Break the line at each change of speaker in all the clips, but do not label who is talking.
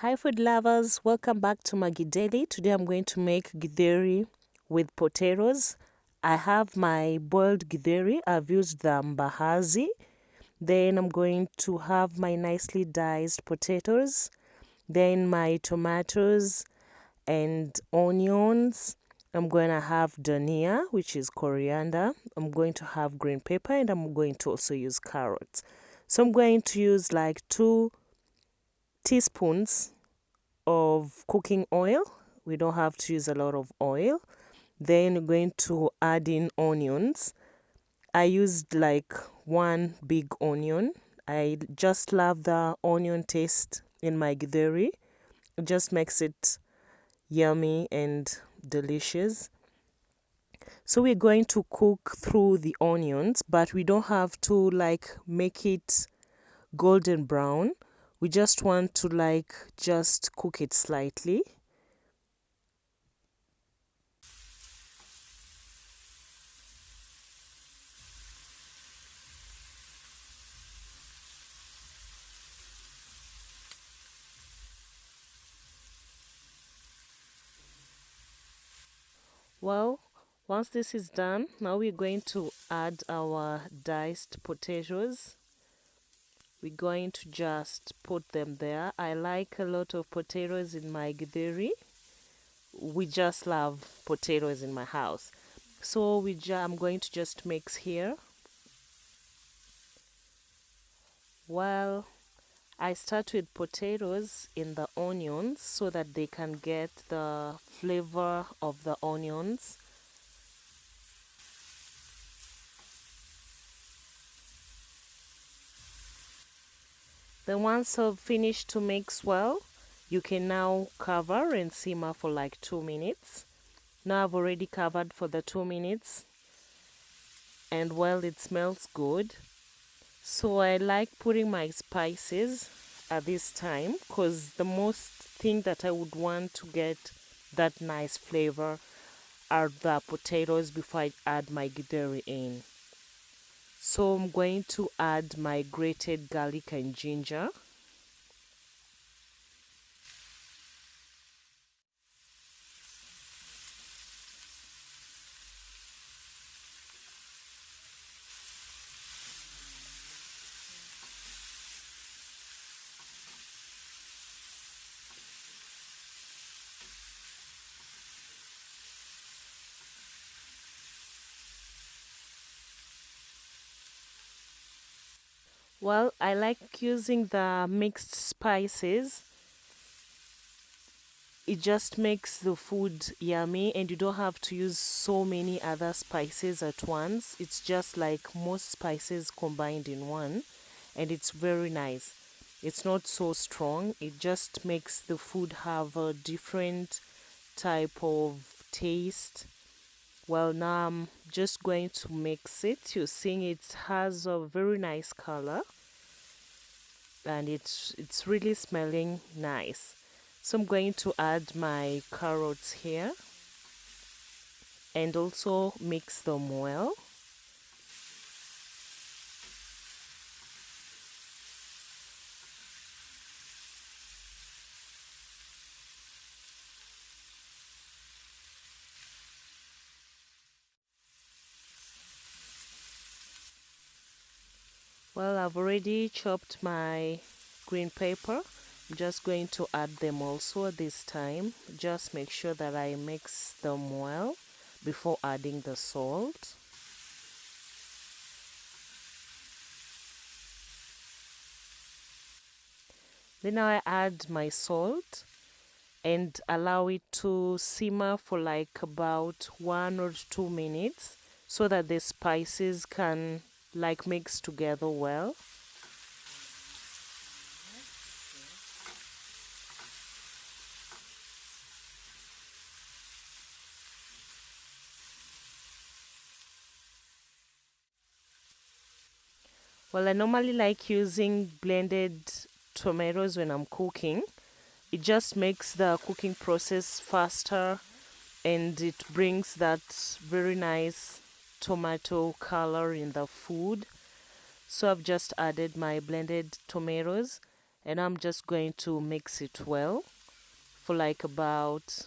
Hi food lovers, welcome back to my Githeri. Today I'm going to make Githeri with potatoes. I have my boiled Githeri. I've used the mbaazi. Then I'm going to have my nicely diced potatoes. Then my tomatoes and onions. I'm going to have Dhania, which is coriander. I'm going to have green pepper, and I'm going to also use carrots. So I'm going to use like 2 teaspoons of cooking oil. We don't have to use a lot of oil. Then we're going to add in onions. I used like 1 big onion. I just love the onion taste in my Githeri. It just makes it yummy and delicious. So we're going to cook through the onions, but we don't have to like make it golden brown. We just want to like just cook it slightly. Well, once this is done, now we're going to add our diced potatoes. We're going to just put them there. I like a lot of potatoes in my Githeri. We just love potatoes in my house. So I'm going to just mix here. Well, I start with potatoes in the onions so that they can get the flavor of the onions. Then once I've finished to mix well, you can now cover and simmer for like 2 minutes. Now I've already covered for the 2 minutes, and well, it smells good. So I like putting my spices at this time, because the most thing that I would want to get that nice flavor are the potatoes before I add my Githeri in. So I'm going to add my grated garlic and ginger. Well, I like using the mixed spices. It just makes the food yummy, and you don't have to use so many other spices at once. It's just like most spices combined in one, and it's very nice. It's not so strong. It just makes the food have a different type of taste. Well, now I'm just going to mix it. You're seeing it has a very nice color, and it's really smelling nice. So I'm going to add my carrots here and also mix them well. Well, I've already chopped my green pepper. I'm just going to add them also at this time. Just make sure that I mix them well before adding the salt. Then I add my salt and allow it to simmer for like about 1 or 2 minutes so that the spices can like mix together well. Well, I normally like using blended tomatoes when I'm cooking. It just makes the cooking process faster, and it brings that very nice tomato color in the food. So I've just added my blended tomatoes, and I'm just going to mix it well for like about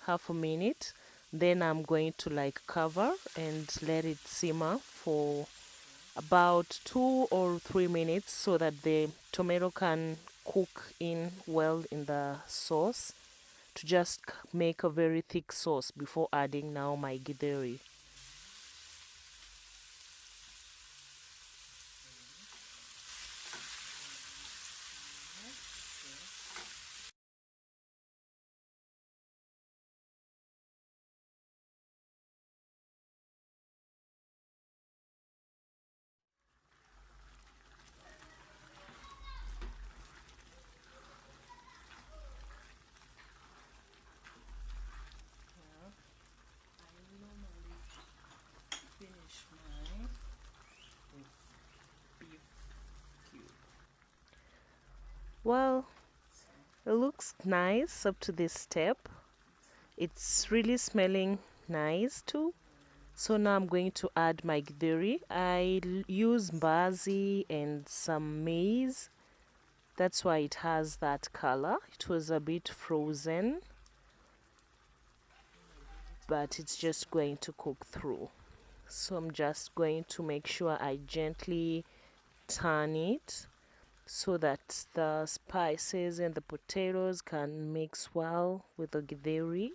half a minute. Then I'm going to like cover and let it simmer for about 2 or 3 minutes so that the tomato can cook in well in the sauce, to just make a very thick sauce before adding now my githeri. Well, it looks nice up to this step. It's really smelling nice too. So now I'm going to add my githeri. I use mbaazi and some maize. That's why it has that color. It was a bit frozen, but it's just going to cook through. So I'm just going to make sure I gently turn it so that the spices and the potatoes can mix well with the githeri.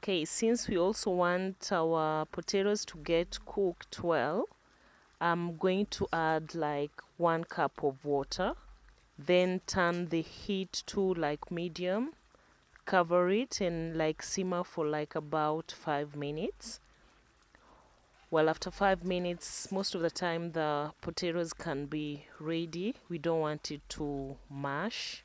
Okay, since we also want our potatoes to get cooked well, I'm going to add like 1 cup of water, then turn the heat to like medium, cover it and like simmer for like about 5 minutes. Well, after 5 minutes, most of the time the potatoes can be ready. We don't want it to mash.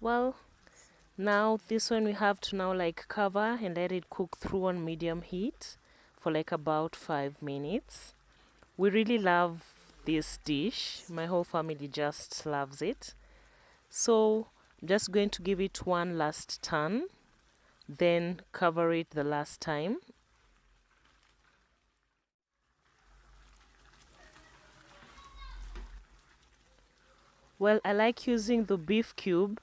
Well, now this one we have to now like cover and let it cook through on medium heat for like about 5 minutes. We really love this dish. My whole family just loves it. So I'm just going to give it one last turn, then cover it the last time. Well, I like using the beef cube.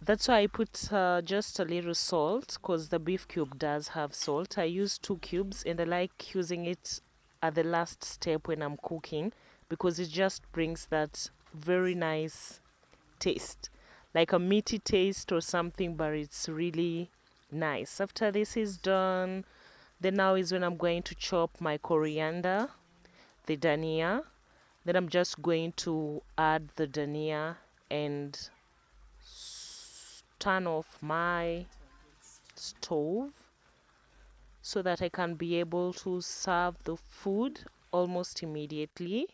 That's why I put just a little salt, because the beef cube does have salt. I use 2 cubes and I like using it at the last step when I'm cooking, because it just brings that very nice taste, like a meaty taste or something, but it's really nice. After this is done, then now is when I'm going to chop my coriander, the dhania. Then I'm just going to add the dhania and turn off my stove so that I can be able to serve the food almost immediately.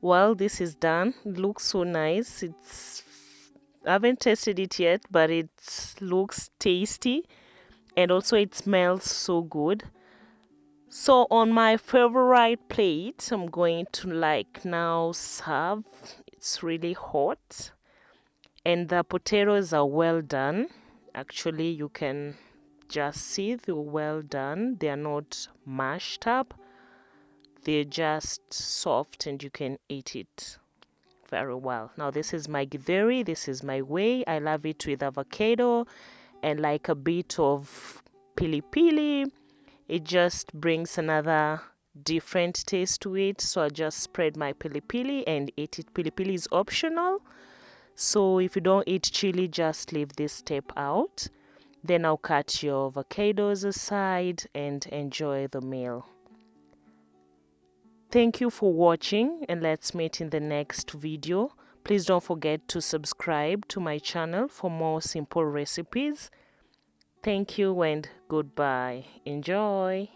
Well, this is done. It looks so nice. I haven't tasted it yet, but it looks tasty and also it smells so good. So on my favorite plate, I'm going to like now serve. It's really hot and the potatoes are well done. Actually, you can just see they're well done. They are not mashed up. They're just soft and you can eat it very well. Now this is my githeri. This is my way. I love it with avocado and like a bit of pili pili. It just brings another different taste to it. So I just spread my pili pili and eat it. Pili pili is optional. So if you don't eat chili, just leave this step out. Then I'll cut your avocados aside and enjoy the meal. Thank you for watching, and let's meet in the next video. Please don't forget to subscribe to my channel for more simple recipes. Thank you and goodbye. Enjoy.